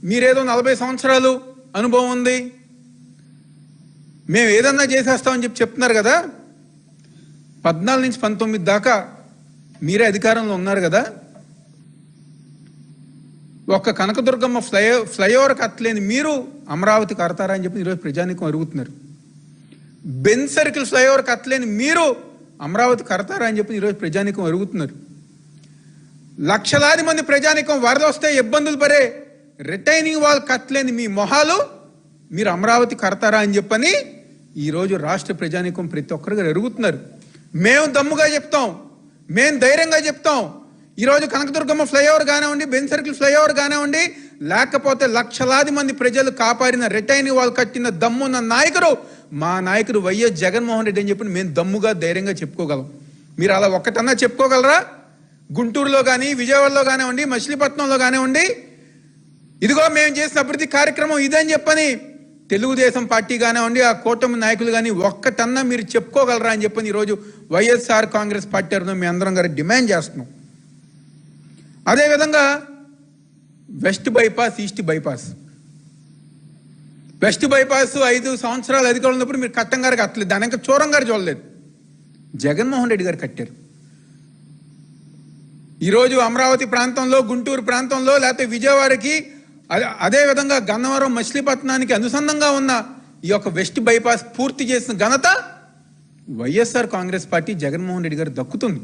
మీరేదో 40 సంవత్సరాలు అనుభవం ఉంది, మేము ఏదన్నా చేసేస్తామని చెప్తున్నారు కదా. 14 నుంచి 19 దాకా మీరే అధికారంలో ఉన్నారు కదా. ఒక్క కనకదుర్గమ్మ ఫ్లైఓవర్ కట్టలేని మీరు అమరావతి కడతారా అని చెప్పి ఈరోజు ప్రజానీకం అడుగుతున్నారు. బెన్ సర్కిల్ ఫ్లైఓవర్ కట్టలేని మీరు అమరావతి కడతారా అని చెప్పి ఈరోజు ప్రజానీకం అడుగుతున్నారు. లక్షలాది మంది ప్రజానీకం వరద వస్తే ఇబ్బందులు పడే రిటైనింగ్ వాల్ కట్టలేని మీ మొహాలు మీరు అమరావతి కడతారా అని చెప్పని ఈరోజు రాష్ట్ర ప్రజానీకం ప్రతి ఒక్కరికి అడుగుతున్నారు. మేము దమ్ముగా చెప్తాం, మేము ధైర్యంగా చెప్తాం. ఈరోజు కనకదుర్గమ్మ ఫ్లైఓవర్ కానివ్వండి, బెన్ సర్కిల్ ఫ్లైఓవర్ కానివ్వండి, లేకపోతే లక్షలాది మంది ప్రజలు కాపాడిన రిటైనింగ్ వాల్ కట్టిన దమ్మున్న నాయకుడు మా నాయకుడు వైఎస్ జగన్మోహన్ రెడ్డి అని చెప్పి మేము దమ్ముగా ధైర్యంగా చెప్పుకోగలం. మీరు అలా ఒక్కటన్నా చెప్పుకోగలరా? గుంటూరులో కానీ, విజయవాడలో కానివ్వండి, మచిలీపట్నంలో కానివ్వండి, ఇదిగో మేము చేసిన అభివృద్ధి కార్యక్రమం ఇదని చెప్పని తెలుగుదేశం పార్టీ కానివ్వండి, ఆ కూటమి నాయకులు కానీ ఒక్కటన్నా మీరు చెప్పుకోగలరా అని చెప్పని ఈరోజు వైఎస్ఆర్ కాంగ్రెస్ పార్టీ మీ అందరం గారు డిమాండ్ చేస్తున్నాం. అదేవిధంగా west bypass, east bypass. West bypass 5 సంవత్సరాలు అధికారులు ఉన్నప్పుడు మీరు కట్టం గారు కట్టలేదు, దాని ఇంకా చూరం గారు చూడలేదు, జగన్మోహన్ రెడ్డి గారు కట్టారు. ఈరోజు అమరావతి ప్రాంతంలో, గుంటూరు ప్రాంతంలో, లేకపోతే విజయవాడకి, అదేవిధంగా గన్నవరం, మచిలీపట్నానికి అనుసంధానంగా ఉన్న ఈ యొక్క వెస్ట్ బైపాస్ పూర్తి చేసిన ఘనత వైఎస్ఆర్ కాంగ్రెస్ పార్టీ, జగన్మోహన్ రెడ్డి గారు దక్కుతుంది.